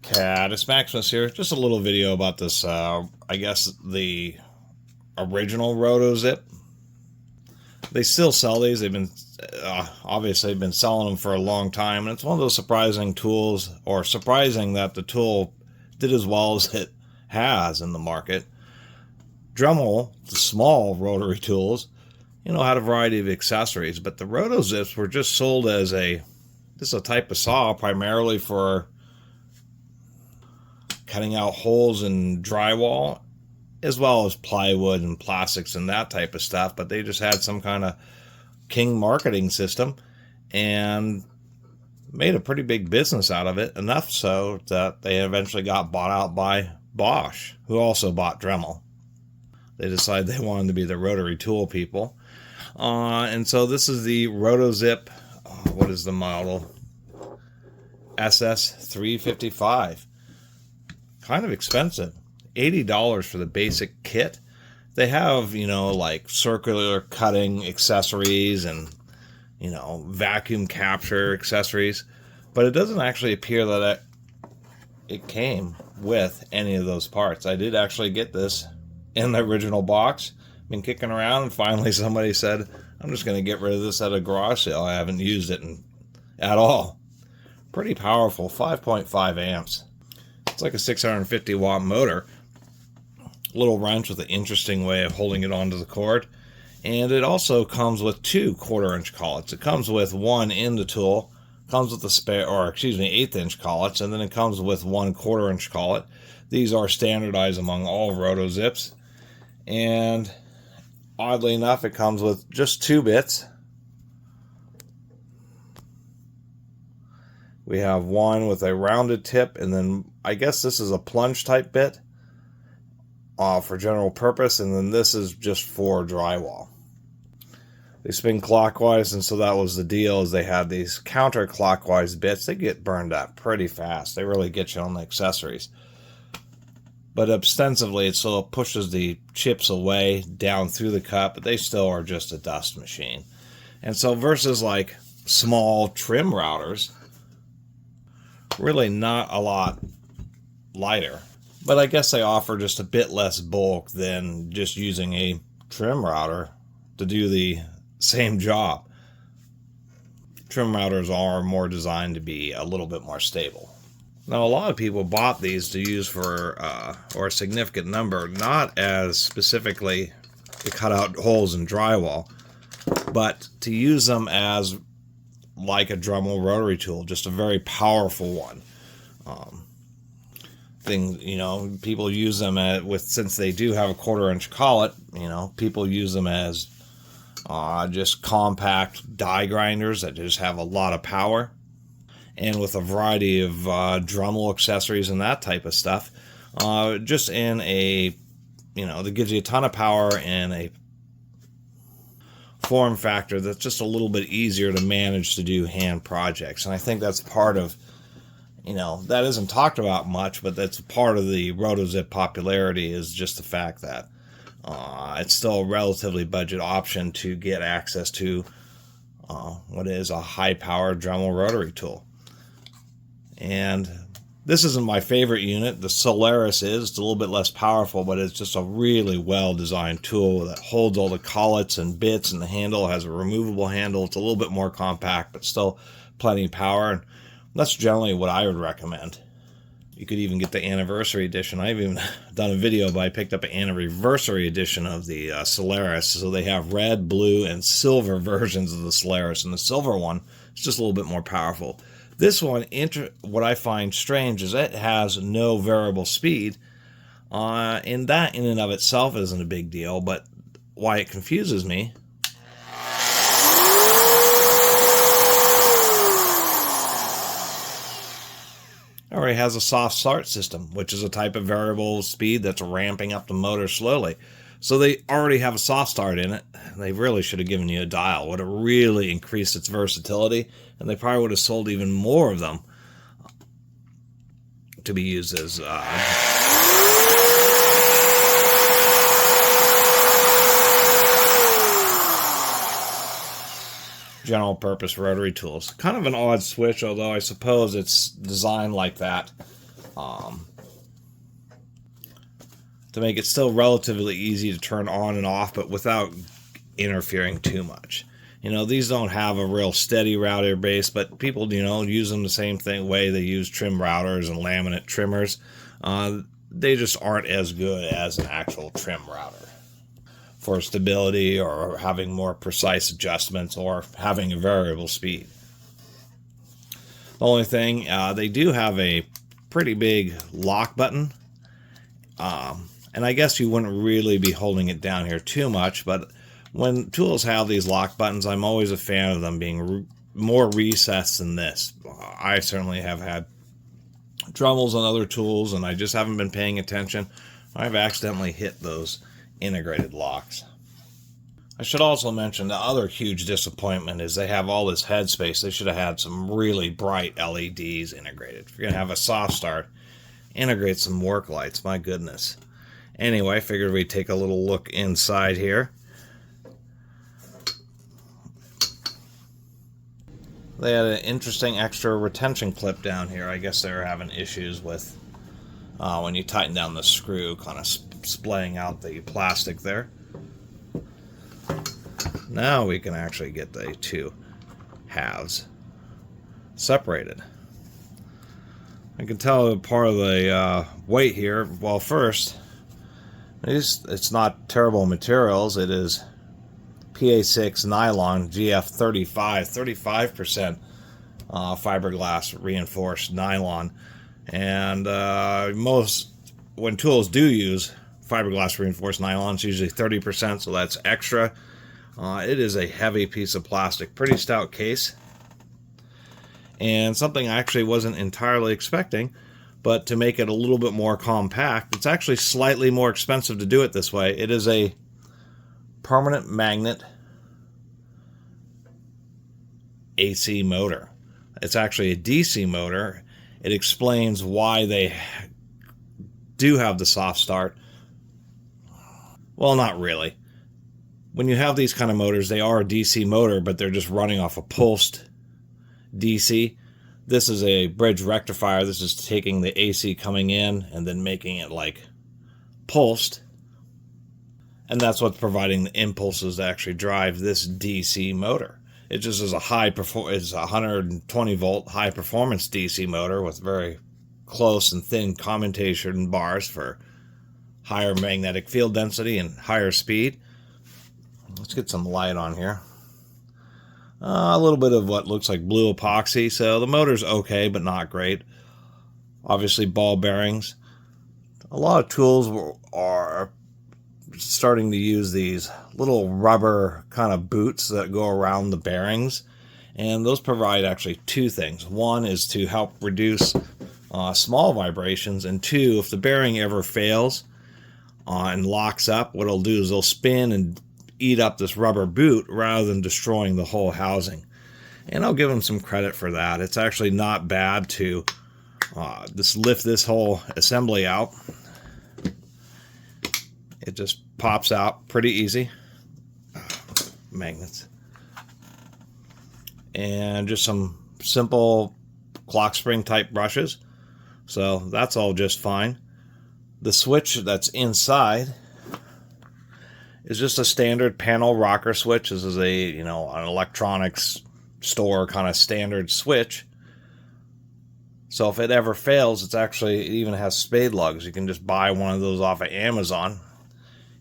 Catus, Maximus here. Just a little video about this, I guess the original RotoZip. They still sell these. They've been, obviously been selling them for a long time. And it's one of those surprising tools, or surprising that the tool did as well as it has in the market. Dremel, the small rotary tools, you know, had a variety of accessories. But the RotoZips were just sold as this is a type of saw primarily for cutting out holes in drywall, as well as plywood and plastics and that type of stuff. But they just had some kind of king marketing system and made a pretty big business out of it, enough so that they eventually got bought out by Bosch, who also bought Dremel. They decided they wanted to be the rotary tool people. And so this is the RotoZip, what is the model? SS355. Kind of expensive. $80 for the basic kit. They have, you know, like circular cutting accessories and, you know, vacuum capture accessories. But it doesn't actually appear that it came with any of those parts. I did actually get this in the original box. Been kicking around, and finally somebody said, I'm just going to get rid of this at a garage sale. I haven't used it at all. Pretty powerful, 5.5 amps. It's like a 650 watt motor. Little wrench with an interesting way of holding it onto the cord. And it also comes with 2 1/4-inch collets. It comes with one in the tool, comes with the spare, or excuse me, 1/8-inch collets, and then it comes with 1 1/4-inch collet. These are standardized among all RotoZips. And oddly enough, it comes with just 2 bits. We have one with a rounded tip, and then I guess this is a plunge type bit for general purpose, and then this is just for drywall. They spin clockwise, and so that was the deal, is they had these counterclockwise bits. They get burned up pretty fast. They really get you on the accessories. But ostensibly, it still pushes the chips away down through the cut, but they still are just a dust machine. And so versus like small trim routers, really not a lot lighter. But I guess they offer just a bit less bulk than just using a trim router to do the same job. Trim routers are more designed to be a little bit more stable. Now, a lot of people bought these to use for, or a significant number, not as specifically to cut out holes in drywall, but to use them as like a Dremel rotary tool, just a very powerful one. You know, people use them since they do have a 1/4-inch collet, you know, people use them as just compact die grinders that just have a lot of power. And with a variety of Dremel accessories and that type of stuff, just in a, you know, that gives you a ton of power and a form factor that's just a little bit easier to manage to do hand projects. And I think that's part of, you know, that isn't talked about much, but that's part of the RotoZip popularity, is just the fact that it's still a relatively budget option to get access to what is a high-powered Dremel rotary tool. And this isn't my favorite unit. The Solaris is. It's a little bit less powerful, but it's just a really well-designed tool that holds all the collets and bits, and the handle has a removable handle. It's a little bit more compact, but still plenty of power. And that's generally what I would recommend. You could even get the anniversary edition. I've even done a video, but I picked up an anniversary edition of the Solaris. So they have red, blue, and silver versions of the Solaris. And the silver one is just a little bit more powerful. This one, what I find strange is it has no variable speed. And that in and of itself isn't a big deal, but why it confuses me already has a soft start system, which is a type of variable speed that's ramping up the motor slowly. So they already have a soft start in it. They really should have given you a dial. Would have really increased its versatility, and they probably would have sold even more of them to be used as general purpose rotary tools. Kind of an odd switch, although I suppose it's designed like that to make it still relatively easy to turn on and off, but without interfering too much. You know, these don't have a real steady router base, but people, you know, use them the same way they use trim routers and laminate trimmers. They just aren't as good as an actual trim router for stability or having more precise adjustments or having a variable speed. The only thing, they do have a pretty big lock button. And I guess you wouldn't really be holding it down here too much, but when tools have these lock buttons, I'm always a fan of them being more recessed than this. I certainly have had Dremels on other tools, and I just haven't been paying attention. I've accidentally hit those integrated locks. I should also mention the other huge disappointment is they have all this headspace. They should have had some really bright LEDs integrated. If you're going to have a soft start, integrate some work lights. My goodness. Anyway, I figured we'd take a little look inside here. They had an interesting extra retention clip down here. I guess they were having issues with when you tighten down the screw, kind of splaying out the plastic there. Now we can actually get the two halves separated. I can tell part of the weight here. Well, first, it's not terrible materials. It is PA6 nylon GF35, 35% fiberglass reinforced nylon. And when tools do use fiberglass reinforced nylon, it's usually 30%, so that's extra. It is a heavy piece of plastic, pretty stout case, and something I actually wasn't entirely expecting. But to make it a little bit more compact, it's actually slightly more expensive to do it this way. It is a permanent magnet AC motor. It's actually a DC motor. It explains why they do have the soft start. Well, not really. When you have these kind of motors, they are a DC motor, but they're just running off a pulsed DC. This is a bridge rectifier. This is taking the AC coming in and then making it like pulsed. And that's what's providing the impulses to actually drive this DC motor. It just is it's a 120 volt high performance DC motor with very close and thin commutation bars for higher magnetic field density and higher speed. Let's get some light on here. A little bit of what looks like blue epoxy. So the motor's okay, but not great. Obviously ball bearings. A lot of tools are starting to use these little rubber kind of boots that go around the bearings. And those provide actually two things. One is to help reduce small vibrations. And two, if the bearing ever fails and locks up, what it'll do is it'll spin and eat up this rubber boot rather than destroying the whole housing. And I'll give them some credit for that. It's actually not bad to just lift this whole assembly out. It just pops out pretty easy. Magnets. And just some simple clock spring type brushes. So that's all just fine. The switch that's inside is just a standard panel rocker switch. This is an electronics store kind of standard switch. So if it ever fails, it even has spade lugs. You can just buy one of those off of Amazon.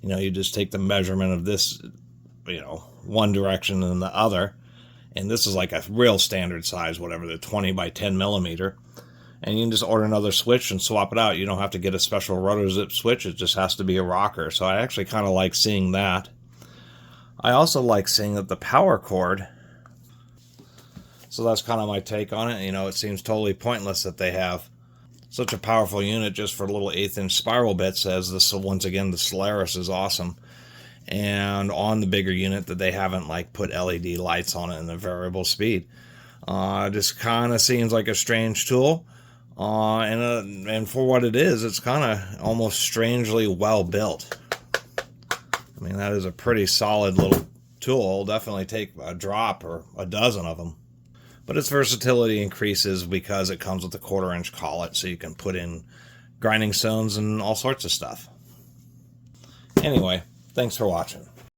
You just take the measurement of this, one direction and the other. And this is like a real standard size, whatever, the 20 by 10 millimeter. And you can just order another switch and swap it out. You don't have to get a special RotoZip switch. It just has to be a rocker. So I actually kind of like seeing that. I also like seeing that the power cord. So that's kind of my take on it. It seems totally pointless that they have such a powerful unit just for little 1/8-inch spiral bits, as this, once again, the Solaris is awesome. And on the bigger unit that they haven't put LED lights on it and the variable speed. Just kind of seems like a strange tool. And for what it is, it's kind of almost strangely well built. I mean, that is a pretty solid little tool. It'll definitely take a drop or a dozen of them. But its versatility increases because it comes with a 1/4-inch collet, so you can put in grinding stones and all sorts of stuff. Anyway, thanks for watching.